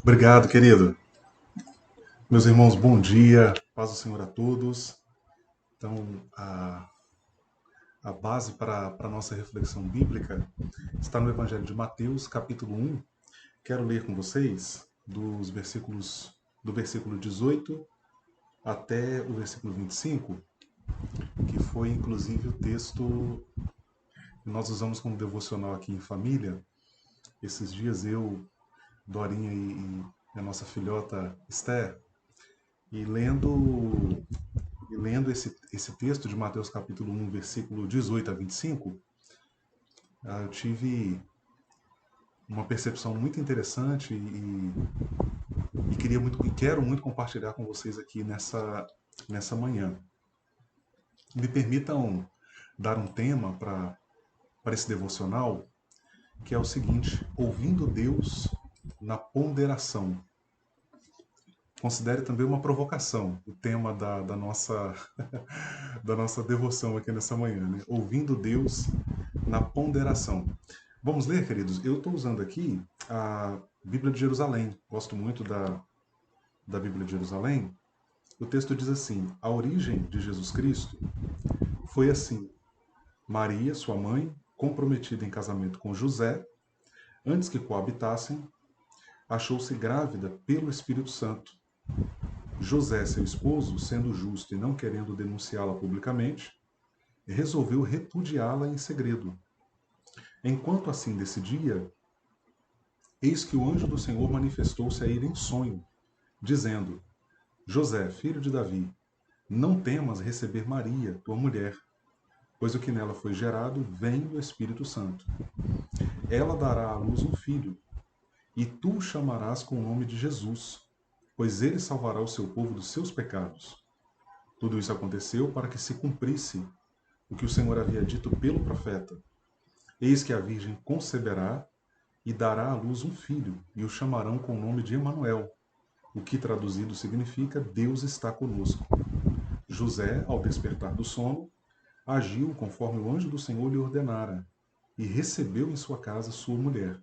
Obrigado, querido. Meus irmãos, bom dia. Paz do Senhor a todos. Então, a base para a nossa reflexão bíblica está no Evangelho de Mateus, capítulo 1. Quero ler com vocês do versículo 18 até o versículo 25, que foi inclusive o texto que nós usamos como devocional aqui em família. Esses dias eu, Dorinha e a nossa filhota Esther, e lendo esse texto de Mateus capítulo 1, versículo 18 a 25, eu tive uma percepção muito interessante e quero muito compartilhar com vocês aqui nessa manhã. Me permitam dar um tema para esse devocional, que é o seguinte: ouvindo Deus na ponderação. Considere também uma provocação o tema da nossa da nossa devoção aqui nessa manhã, né? Ouvindo Deus na ponderação. Vamos ler, queridos? Eu estou usando aqui a Bíblia de Jerusalém. Gosto muito da Bíblia de Jerusalém. O texto diz assim: a origem de Jesus Cristo foi assim. Maria, sua mãe, comprometida em casamento com José, antes que coabitassem, achou-se grávida pelo Espírito Santo. José, seu esposo, sendo justo e não querendo denunciá-la publicamente, resolveu repudiá-la em segredo. Enquanto assim decidia, eis que o anjo do Senhor manifestou-se a ele em sonho, dizendo: José, filho de Davi, não temas receber Maria, tua mulher, pois o que nela foi gerado vem do Espírito Santo. Ela dará à luz um filho, e tu o chamarás com o nome de Jesus, pois ele salvará o seu povo dos seus pecados. Tudo isso aconteceu para que se cumprisse o que o Senhor havia dito pelo profeta. Eis que a Virgem conceberá e dará à luz um filho, e o chamarão com o nome de Emanuel, o que traduzido significa Deus está conosco. José, ao despertar do sono, agiu conforme o anjo do Senhor lhe ordenara, e recebeu em sua casa sua mulher.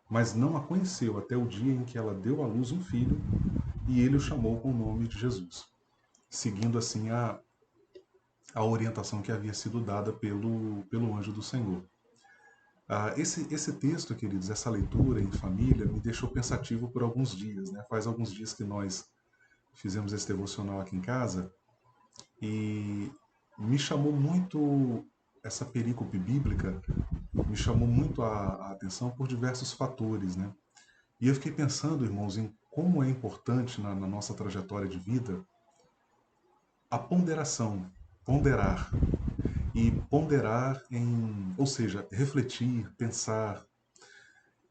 Mas não a conheceu até o dia em que ela deu à luz um filho, e ele o chamou com o nome de Jesus, seguindo assim a orientação que havia sido dada pelo anjo do Senhor. Esse texto, queridos, essa leitura em família, me deixou pensativo por alguns dias, né? Faz alguns dias que nós fizemos esse devocional aqui em casa e me chamou muito essa perícope bíblica, me chamou muito a atenção por diversos fatores, né? E eu fiquei pensando, irmãos, em como é importante na nossa trajetória de vida a ponderação, ponderar. E ponderar ou seja, refletir, pensar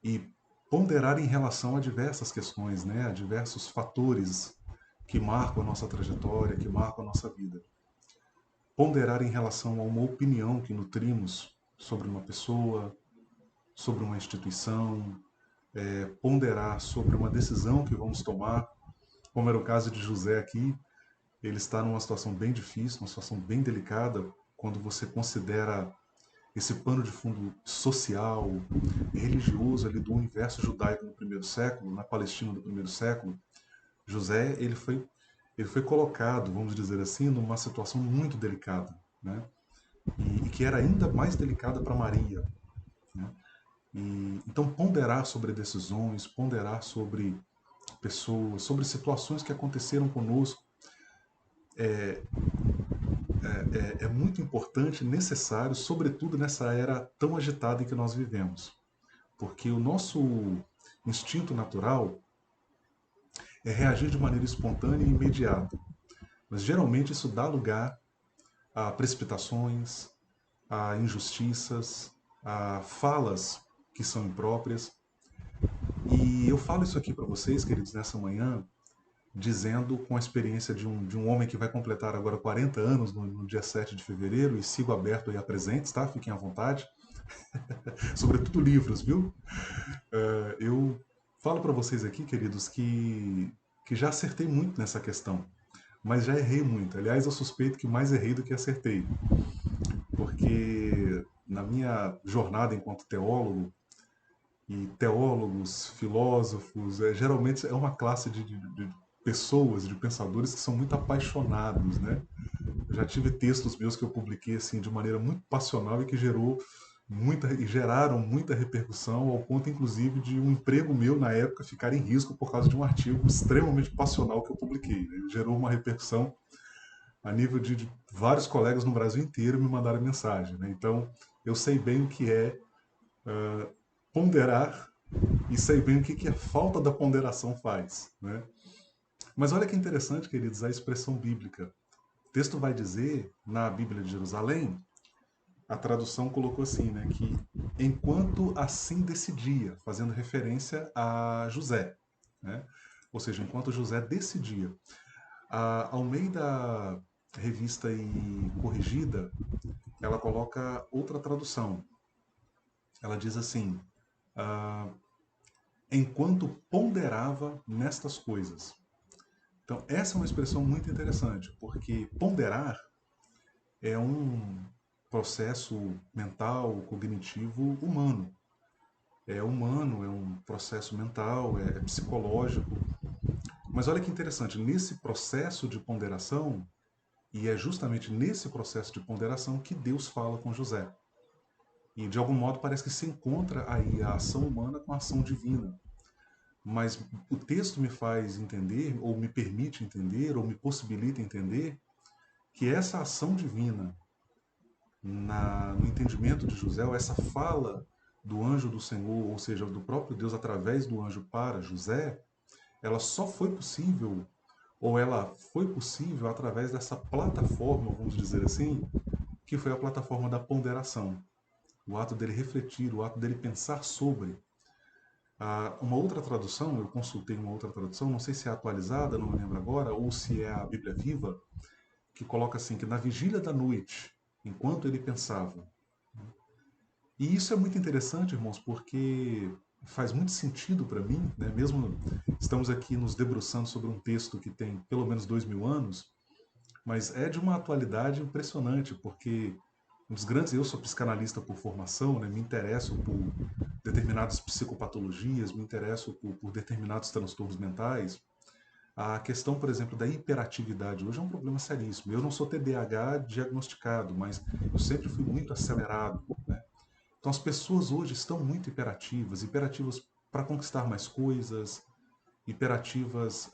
e ponderar em relação a diversas questões, né? A diversos fatores que marcam a nossa trajetória, que marcam a nossa vida. Ponderar em relação a uma opinião que nutrimos sobre uma pessoa, sobre uma instituição, ponderar sobre uma decisão que vamos tomar, como era o caso de José aqui. Ele está numa situação bem difícil, uma situação bem delicada, quando você considera esse pano de fundo social, religioso ali do universo judaico no primeiro século, na Palestina do primeiro século. José, ele foi colocado, vamos dizer assim, numa situação muito delicada, né? E que era ainda mais delicada para Maria, né? Então, ponderar sobre decisões, ponderar sobre pessoas, sobre situações que aconteceram conosco, é muito importante, necessário, sobretudo nessa era tão agitada em que nós vivemos. Porque o nosso instinto natural é reagir de maneira espontânea e imediata. Mas geralmente isso dá lugar a precipitações, a injustiças, a falas que são impróprias. E eu falo isso aqui para vocês, queridos, nessa manhã, dizendo com a experiência de um homem que vai completar agora 40 anos no dia 7 de fevereiro, e sigo aberto aí a presentes, tá? Fiquem à vontade. Sobretudo livros, viu? Eu falo para vocês aqui, queridos, que já acertei muito nessa questão, mas já errei muito. Aliás, eu suspeito que mais errei do que acertei, porque na minha jornada enquanto teólogo, e teólogos, filósofos, geralmente é uma classe de pessoas, de pensadores que são muito apaixonados, né? Eu já tive textos meus que eu publiquei assim de maneira muito passional e que geraram muita repercussão, ao ponto inclusive de um emprego meu na época ficar em risco por causa de um artigo extremamente passional que eu publiquei, né? Gerou uma repercussão a nível de vários colegas no Brasil inteiro me mandaram mensagem, né? Então eu sei bem o que é ponderar e sei bem o que a falta da ponderação faz, né? Mas olha que interessante, queridos, a expressão bíblica. O texto vai dizer, na Bíblia de Jerusalém, a tradução colocou assim, né, que enquanto assim decidia, fazendo referência a José, né? Ou seja, enquanto José decidia. A Almeida Revista e Corrigida, ela coloca outra tradução. Ela diz assim, ah, enquanto ponderava nestas coisas. Então, essa é uma expressão muito interessante, porque ponderar é um processo mental, cognitivo humano. É humano, é um processo mental, é psicológico. Mas olha que interessante, nesse processo de ponderação, e é justamente nesse processo de ponderação que Deus fala com José. E de algum modo parece que se encontra aí a ação humana com a ação divina. Mas o texto me faz entender, ou me permite entender, ou me possibilita entender, que essa ação divina no entendimento de José, ou essa fala do anjo do Senhor, ou seja, do próprio Deus através do anjo para José, ela só foi possível, ou ela foi possível através dessa plataforma, vamos dizer assim, que foi a plataforma da ponderação. O ato dele refletir, o ato dele pensar sobre. Uma outra tradução, eu consultei uma outra tradução, não sei se é atualizada, não me lembro agora, ou se é a Bíblia Viva, que coloca assim, que na vigília da noite, enquanto ele pensava. E isso é muito interessante, irmãos, porque faz muito sentido para mim, né? Mesmo estamos aqui nos debruçando sobre um texto que tem pelo menos 2000 anos, mas é de uma atualidade impressionante, porque um dos grandes, eu sou psicanalista por formação, né? Me interesso por determinadas psicopatologias, me interesso por determinados transtornos mentais. A questão, por exemplo, da hiperatividade hoje é um problema seríssimo. Eu não sou TDAH diagnosticado, mas eu sempre fui muito acelerado, né? Então as pessoas hoje estão muito hiperativas, hiperativas para conquistar mais coisas, hiperativas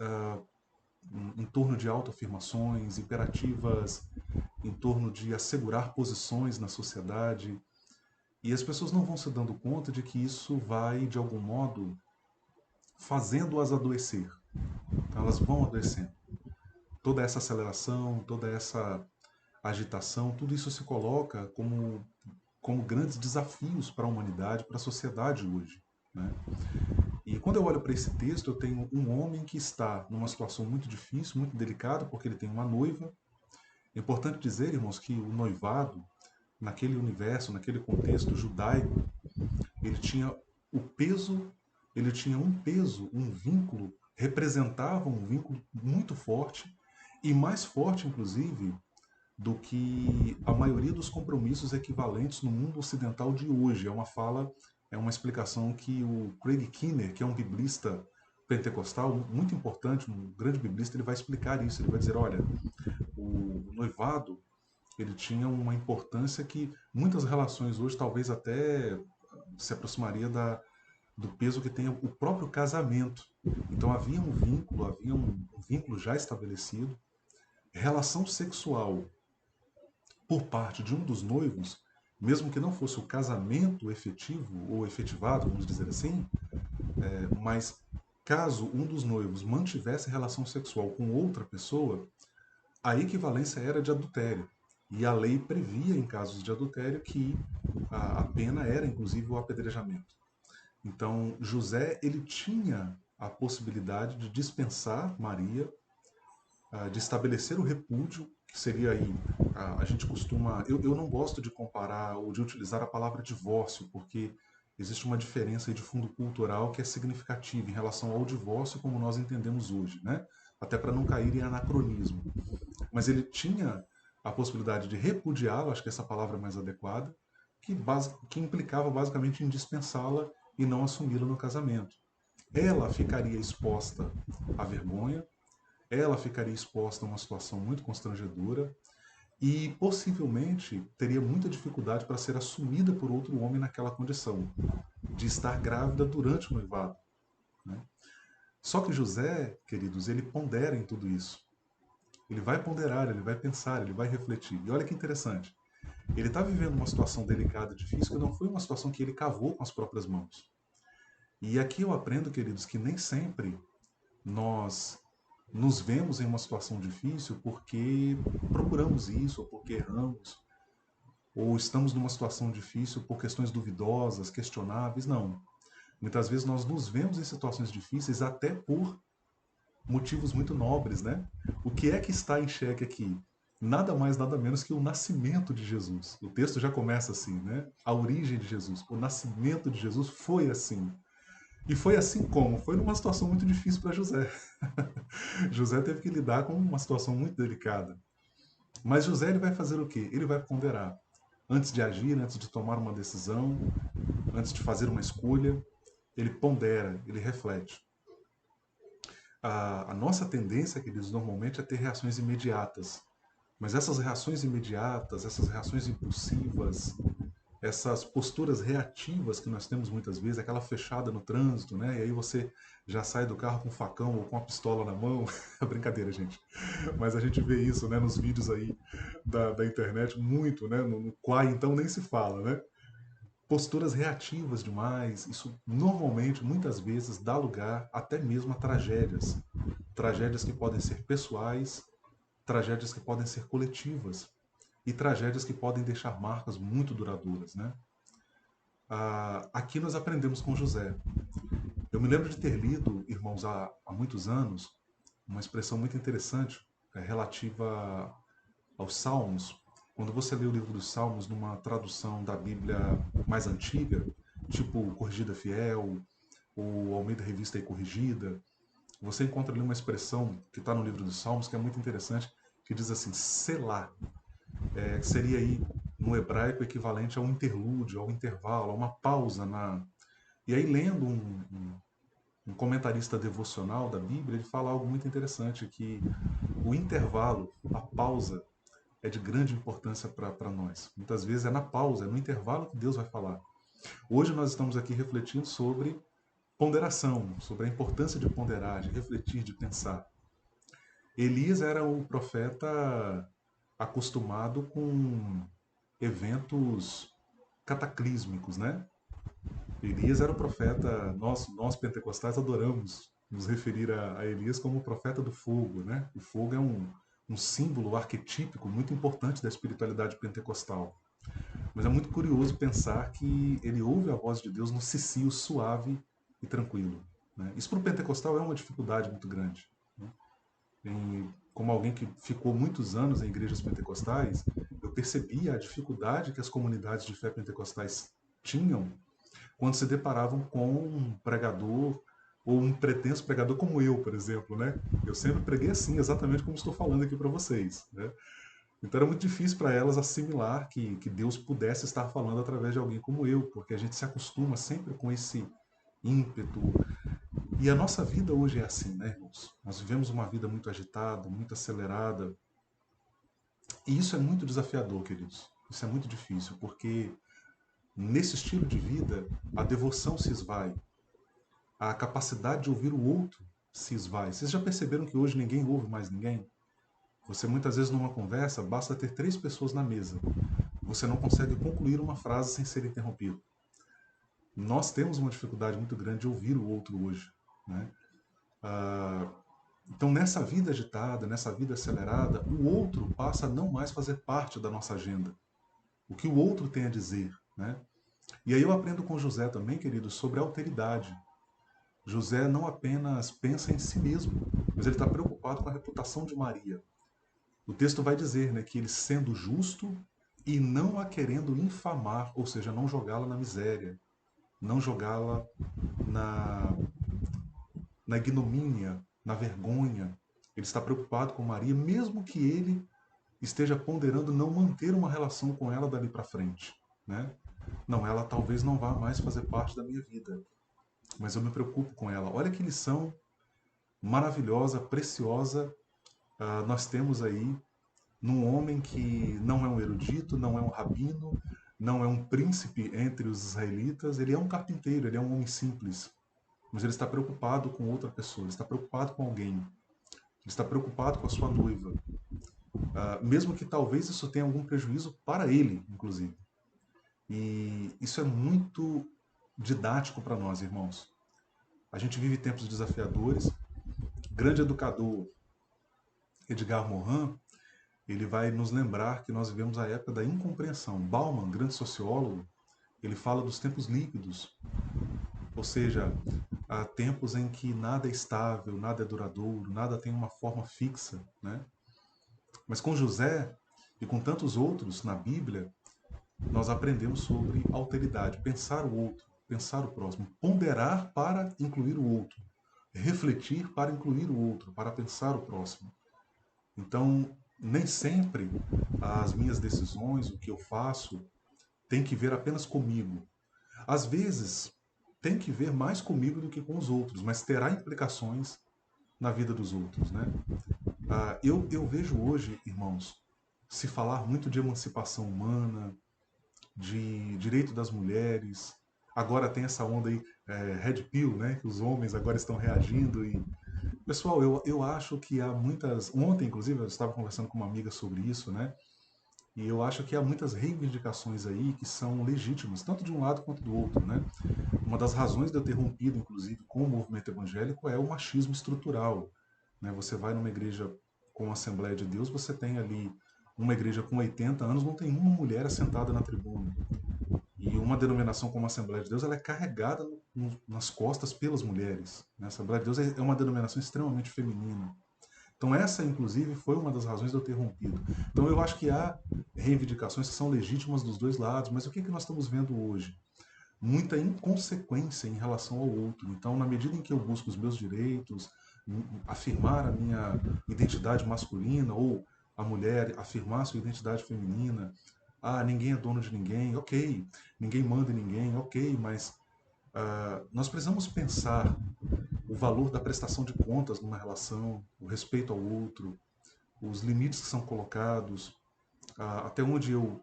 em torno de autoafirmações, hiperativas em torno de assegurar posições na sociedade. E as pessoas não vão se dando conta de que isso vai, de algum modo, fazendo-as adoecer. Então elas vão adoecendo. Toda essa aceleração, toda essa agitação, tudo isso se coloca como grandes desafios para a humanidade, para a sociedade hoje, né? E quando eu olho para esse texto, eu tenho um homem que está numa situação muito difícil, muito delicada, porque ele tem uma noiva. É importante dizer, irmãos, que o noivado, naquele universo, naquele contexto judaico, ele tinha o peso, ele tinha um peso, um vínculo, representava um vínculo muito forte, e mais forte, inclusive, do que a maioria dos compromissos equivalentes no mundo ocidental de hoje. É uma fala, é uma explicação que o Craig Kinner, que é um biblista pentecostal muito importante, um grande biblista, ele vai explicar isso. Ele vai dizer, olha, o noivado ele tinha uma importância que muitas relações hoje talvez até se aproximaria do peso que tem o próprio casamento. Então havia um vínculo já estabelecido, relação sexual por parte de um dos noivos, mesmo que não fosse o casamento efetivo ou efetivado, vamos dizer assim, mas caso um dos noivos mantivesse relação sexual com outra pessoa, a equivalência era de adultério. E a lei previa, em casos de adultério, que a pena era, inclusive, o apedrejamento. Então, José, ele tinha a possibilidade de dispensar Maria, de estabelecer o repúdio, que seria aí, a gente costuma, eu não gosto de comparar ou de utilizar a palavra divórcio, porque existe uma diferença aí de fundo cultural que é significativa em relação ao divórcio como nós entendemos hoje, né? Até para não cair em anacronismo. Mas ele tinha a possibilidade de repudiá-lo, acho que essa palavra é mais adequada, que implicava basicamente em dispensá-la e não assumi-la no casamento. Ela ficaria exposta à vergonha, ela ficaria exposta a uma situação muito constrangedora e possivelmente teria muita dificuldade para ser assumida por outro homem naquela condição, de estar grávida durante o noivado. Né? Só que José, queridos, ele pondera em tudo isso. Ele vai ponderar, ele vai pensar, ele vai refletir. E olha que interessante. Ele está vivendo uma situação delicada e difícil que não foi uma situação que ele cavou com as próprias mãos. E aqui eu aprendo, queridos, que nem sempre nós nos vemos em uma situação difícil porque procuramos isso, ou porque erramos, ou estamos numa situação difícil por questões duvidosas, questionáveis. Não. Muitas vezes nós nos vemos em situações difíceis até por motivos muito nobres, né? O que é que está em xeque aqui? Nada mais, nada menos que o nascimento de Jesus. O texto já começa assim, né? A origem de Jesus. O nascimento de Jesus foi assim. E foi assim como? Foi numa situação muito difícil para José. José teve que lidar com uma situação muito delicada. Mas José ele vai fazer o quê? Ele vai ponderar. Antes de agir, antes de tomar uma decisão, antes de fazer uma escolha, ele pondera, ele reflete. A nossa tendência, queridos, normalmente é ter reações imediatas. Mas essas reações imediatas, essas reações impulsivas, essas posturas reativas que nós temos muitas vezes, aquela fechada no trânsito, né? E aí você já sai do carro com um facão ou com a pistola na mão. Brincadeira, gente. Mas a gente vê isso, né, nos vídeos aí da internet muito, né? No Quai, então, nem se fala, né? Posturas reativas demais, isso normalmente, muitas vezes, dá lugar até mesmo a tragédias. Tragédias que podem ser pessoais, tragédias que podem ser coletivas e tragédias que podem deixar marcas muito duradouras, né? Aqui nós aprendemos com José. Eu me lembro de ter lido, irmãos, há muitos anos, uma expressão muito interessante relativa aos Salmos. Quando você lê o livro dos Salmos numa tradução da Bíblia mais antiga, tipo Corrigida Fiel, ou Almeida Revista e Corrigida, você encontra ali uma expressão que está no livro dos Salmos que é muito interessante, que diz assim, Selá, que seria aí no hebraico equivalente a um interlúdio, ao intervalo, a uma pausa na. E aí, lendo um comentarista devocional da Bíblia, ele fala algo muito interessante, que o intervalo, a pausa, é de grande importância para nós. Muitas vezes é na pausa, é no intervalo que Deus vai falar. Hoje nós estamos aqui refletindo sobre ponderação, sobre a importância de ponderar, de refletir, de pensar. Elias era o profeta acostumado com eventos cataclísmicos, né? Elias era o profeta, nós pentecostais adoramos nos referir a Elias como o profeta do fogo, né? O fogo é um símbolo arquetípico muito importante da espiritualidade pentecostal. Mas é muito curioso pensar que ele ouve a voz de Deus no cicio suave e tranquilo. Né? Isso para o pentecostal é uma dificuldade muito grande. Né? Como alguém que ficou muitos anos em igrejas pentecostais, eu percebia a dificuldade que as comunidades de fé pentecostais tinham quando se deparavam com um pregador ou um pretenso pregador como eu, por exemplo, né? Eu sempre preguei assim, exatamente como estou falando aqui para vocês, né? Então era muito difícil para elas assimilar que Deus pudesse estar falando através de alguém como eu, porque a gente se acostuma sempre com esse ímpeto. E a nossa vida hoje é assim, né, irmãos? Nós vivemos uma vida muito agitada, muito acelerada. E isso é muito desafiador, queridos. Isso é muito difícil, porque nesse estilo de vida, a devoção se esvai, a capacidade de ouvir o outro se esvai. Vocês já perceberam que hoje ninguém ouve mais ninguém? Você muitas vezes numa conversa, basta ter 3 pessoas na mesa. Você não consegue concluir uma frase sem ser interrompido. Nós temos uma dificuldade muito grande de ouvir o outro hoje, né? Então, nessa vida agitada, nessa vida acelerada, o outro passa a não mais fazer parte da nossa agenda. O que o outro tem a dizer, né? E aí eu aprendo com José também, querido, sobre a alteridade. José não apenas pensa em si mesmo, mas ele está preocupado com a reputação de Maria. O texto vai dizer, né, que ele sendo justo e não a querendo infamar, ou seja, não jogá-la na miséria, não jogá-la na, na ignomínia, na vergonha. Ele está preocupado com Maria, mesmo que ele esteja ponderando não manter uma relação com ela dali para frente, né? Não, ela talvez não vá mais fazer parte da minha vida, mas eu me preocupo com ela. Olha que lição maravilhosa, preciosa, nós temos aí num homem que não é um erudito, não é um rabino, não é um príncipe entre os israelitas, ele é um carpinteiro, ele é um homem simples, mas ele está preocupado com outra pessoa, ele está preocupado com alguém, ele está preocupado com a sua noiva, mesmo que talvez isso tenha algum prejuízo para ele, inclusive. E isso é muito didático para nós, irmãos. A gente vive tempos desafiadores. Grande educador Edgar Morin, ele vai nos lembrar que nós vivemos a época da incompreensão. Bauman, grande sociólogo, ele fala dos tempos líquidos, ou seja, há tempos em que nada é estável, nada é duradouro, nada tem uma forma fixa, né? Mas com José e com tantos outros na Bíblia, nós aprendemos sobre alteridade, pensar o outro, pensar o próximo, ponderar para incluir o outro, refletir para incluir o outro, para pensar o próximo. Então, nem sempre as minhas decisões, o que eu faço, tem que ver apenas comigo. Às vezes, tem que ver mais comigo do que com os outros, mas terá implicações na vida dos outros, né? Eu vejo hoje, irmãos, se falar muito de emancipação humana, de direito das mulheres. Agora tem essa onda aí, Red Pill, né? Que os homens agora estão reagindo. E pessoal, eu acho que há muitas. Ontem, inclusive, eu estava conversando com uma amiga sobre isso, né? E eu acho que há muitas reivindicações aí que são legítimas, tanto de um lado quanto do outro, né? Uma das razões de eu ter rompido, inclusive, com o movimento evangélico é o machismo estrutural, né? Você vai numa igreja com a Assembleia de Deus, você tem ali uma igreja com 80 anos, não tem uma mulher assentada na tribuna. E uma denominação como a Assembleia de Deus, ela é carregada nas costas pelas mulheres, né? A Assembleia de Deus é uma denominação extremamente feminina. Então essa, inclusive, foi uma das razões de eu ter rompido. Então eu acho que há reivindicações que são legítimas dos dois lados, mas o que nós estamos vendo hoje? Muita inconsequência em relação ao outro. Então, na medida em que eu busco os meus direitos, afirmar a minha identidade masculina, ou a mulher afirmar a sua identidade feminina, ninguém é dono de ninguém, ok, ninguém manda em ninguém, ok, mas nós precisamos pensar o valor da prestação de contas numa relação, o respeito ao outro, os limites que são colocados, até onde eu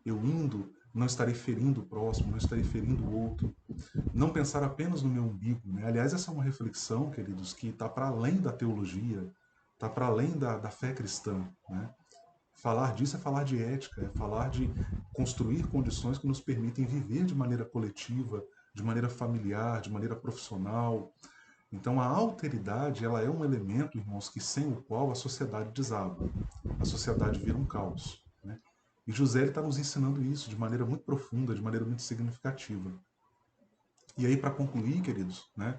indo não estarei ferindo o próximo, não estarei ferindo o outro, não pensar apenas no meu umbigo. Né? Aliás, essa é uma reflexão, queridos, que está para além da teologia, está para além da fé cristã. Né? Falar disso é falar de ética, é falar de construir condições que nos permitem viver de maneira coletiva, de maneira familiar, de maneira profissional. Então a alteridade, ela é um elemento, irmãos, que sem o qual a sociedade desaba, a sociedade vira um caos. Né? E José está nos ensinando isso de maneira muito profunda, de maneira muito significativa. E aí, para concluir, queridos, né,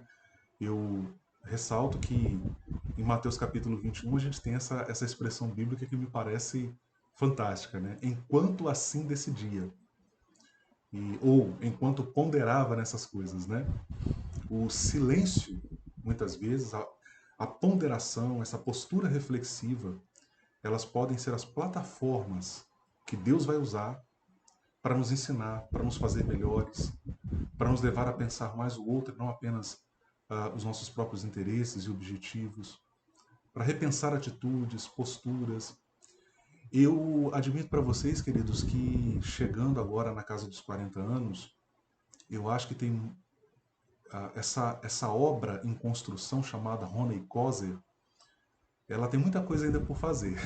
eu ressalto que em Mateus capítulo 21 a gente tem essa expressão bíblica que me parece fantástica, né? Enquanto assim decidia, ou enquanto ponderava nessas coisas, né? O silêncio, muitas vezes, a ponderação, essa postura reflexiva, elas podem ser as plataformas que Deus vai usar para nos ensinar, para nos fazer melhores, para nos levar a pensar mais o outro, não apenas os nossos próprios interesses e objetivos, para repensar atitudes, posturas. Eu admito para vocês, queridos, que chegando agora na casa dos 40 anos, eu acho que tem essa obra em construção chamada Ronnie Coser, ela tem muita coisa ainda por fazer.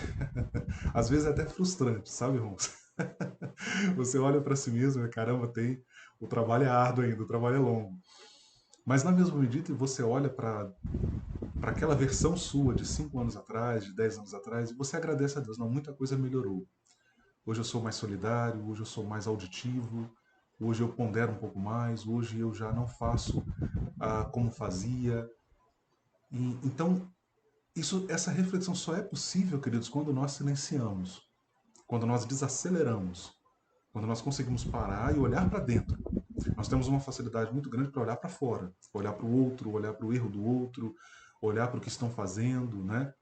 Às vezes é até frustrante, sabe, irmãos? Você olha para si mesmo e, caramba, o trabalho é árduo ainda, o trabalho é longo. Mas na mesma medida, você olha para aquela versão sua de 5 anos atrás, de 10 anos atrás, e você agradece a Deus, não, muita coisa melhorou. Hoje eu sou mais solidário, hoje eu sou mais auditivo, hoje eu pondero um pouco mais, hoje eu já não faço como fazia. Então, essa reflexão só é possível, queridos, quando nós silenciamos, quando nós desaceleramos, quando nós conseguimos parar e olhar para dentro. Nós temos uma facilidade muito grande para olhar para fora, olhar para o outro, olhar para o erro do outro, olhar para o que estão fazendo, né?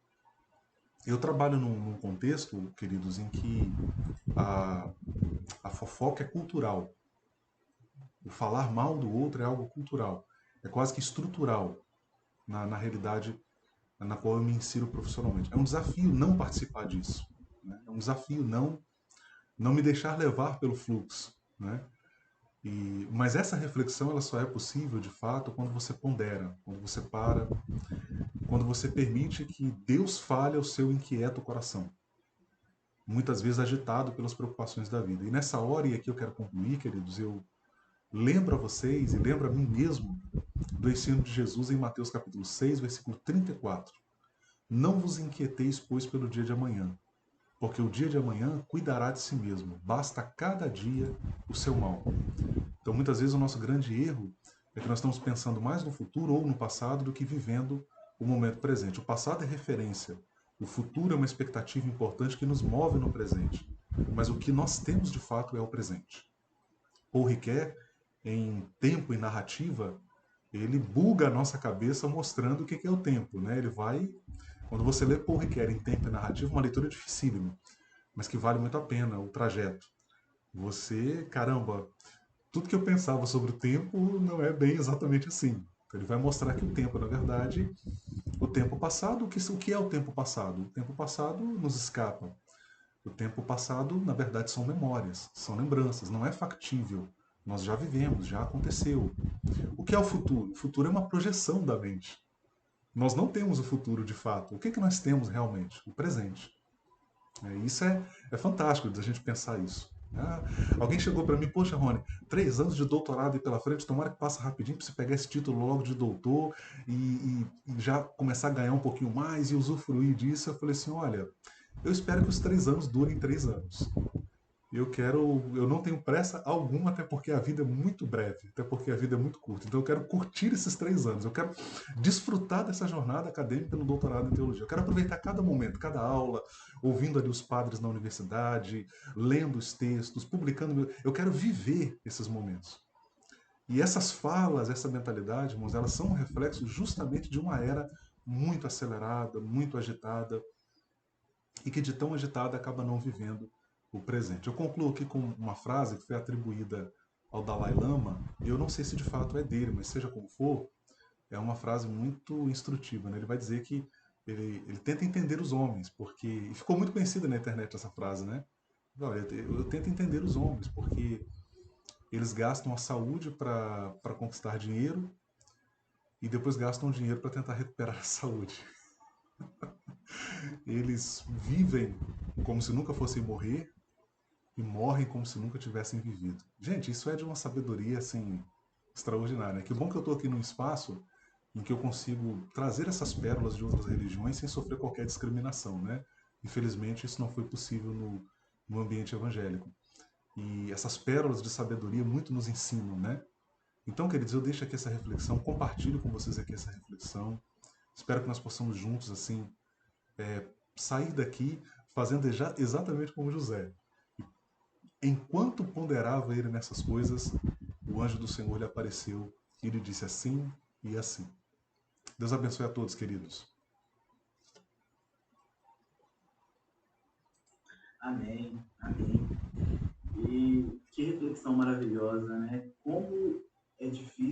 Eu trabalho num contexto, queridos, em que a, a fofoca é cultural. O falar mal do outro é algo cultural, é quase que estrutural na realidade na qual eu me insiro profissionalmente. É um desafio não participar disso. Né? É um desafio não me deixar levar pelo fluxo. Né? Mas essa reflexão ela só é possível, de fato, quando você pondera, quando você para, quando você permite que Deus fale ao seu inquieto coração, muitas vezes agitado pelas preocupações da vida. E nessa hora, e aqui eu quero concluir, queridos, eu lembro a vocês e lembro a mim mesmo do ensino de Jesus em Mateus capítulo 6, versículo 34. Não vos inquieteis, pois, pelo dia de amanhã, porque o dia de amanhã cuidará de si mesmo. Basta cada dia o seu mal. Então, muitas vezes, o nosso grande erro é que nós estamos pensando mais no futuro ou no passado do que vivendo o momento presente. O passado é referência. O futuro é uma expectativa importante que nos move no presente. Mas o que nós temos de fato é o presente. Paul Ricoeur, em Tempo e Narrativa, ele buga a nossa cabeça mostrando o que é o tempo. Né? Ele vai. Quando você lê Paul Ricoeur em Tempo e Narrativa, uma leitura dificílima, mas que vale muito a pena o trajeto. Você, caramba, tudo que eu pensava sobre o tempo não é bem exatamente assim. Então, ele vai mostrar que o tempo, na verdade, o tempo passado, o que é o tempo passado? O tempo passado nos escapa. O tempo passado, na verdade, são memórias, são lembranças, não é factível. Nós já vivemos, já aconteceu. O que é o futuro? O futuro é uma projeção da mente. Nós não temos o futuro de fato. O que, é que nós temos realmente? O presente. Isso é fantástico de a gente pensar isso. Ah, alguém chegou para mim, poxa, Rony, 3 anos de doutorado aí pela frente, tomara que passe rapidinho para você pegar esse título logo de doutor e já começar a ganhar um pouquinho mais e usufruir disso. Eu falei assim, olha, eu espero que os 3 anos durem 3 anos. Eu não tenho pressa alguma, até porque a vida é muito breve, até porque a vida é muito curta. Então eu quero curtir esses 3 anos, eu quero desfrutar dessa jornada acadêmica no doutorado em teologia. Eu quero aproveitar cada momento, cada aula, ouvindo ali os padres na universidade, lendo os textos, publicando. Eu quero viver esses momentos. E essas falas, essa mentalidade, irmãos, elas são um reflexo justamente de uma era muito acelerada, muito agitada, e que de tão agitada acaba não vivendo o presente. Eu concluo aqui com uma frase que foi atribuída ao Dalai Lama, e eu não sei se de fato é dele, mas seja como for, é uma frase muito instrutiva. Né? Ele vai dizer que ele tenta entender os homens, porque. E ficou muito conhecida na internet essa frase, né? Olha, eu tento entender os homens, porque eles gastam a saúde para conquistar dinheiro e depois gastam dinheiro para tentar recuperar a saúde. Eles vivem como se nunca fossem morrer e morrem como se nunca tivessem vivido. Gente, isso é de uma sabedoria assim extraordinária. Que bom que eu estou aqui num espaço em que eu consigo trazer essas pérolas de outras religiões sem sofrer qualquer discriminação, né? Infelizmente isso não foi possível no ambiente evangélico. E essas pérolas de sabedoria muito nos ensinam, né? Então, queridos, eu deixo aqui essa reflexão, compartilho com vocês aqui essa reflexão. Espero que nós possamos juntos, assim, sair daqui fazendo exatamente como José. Enquanto ponderava ele nessas coisas, o anjo do Senhor lhe apareceu e lhe disse assim e assim. Deus abençoe a todos, queridos. Amém, amém. E que reflexão maravilhosa, né? Como é difícil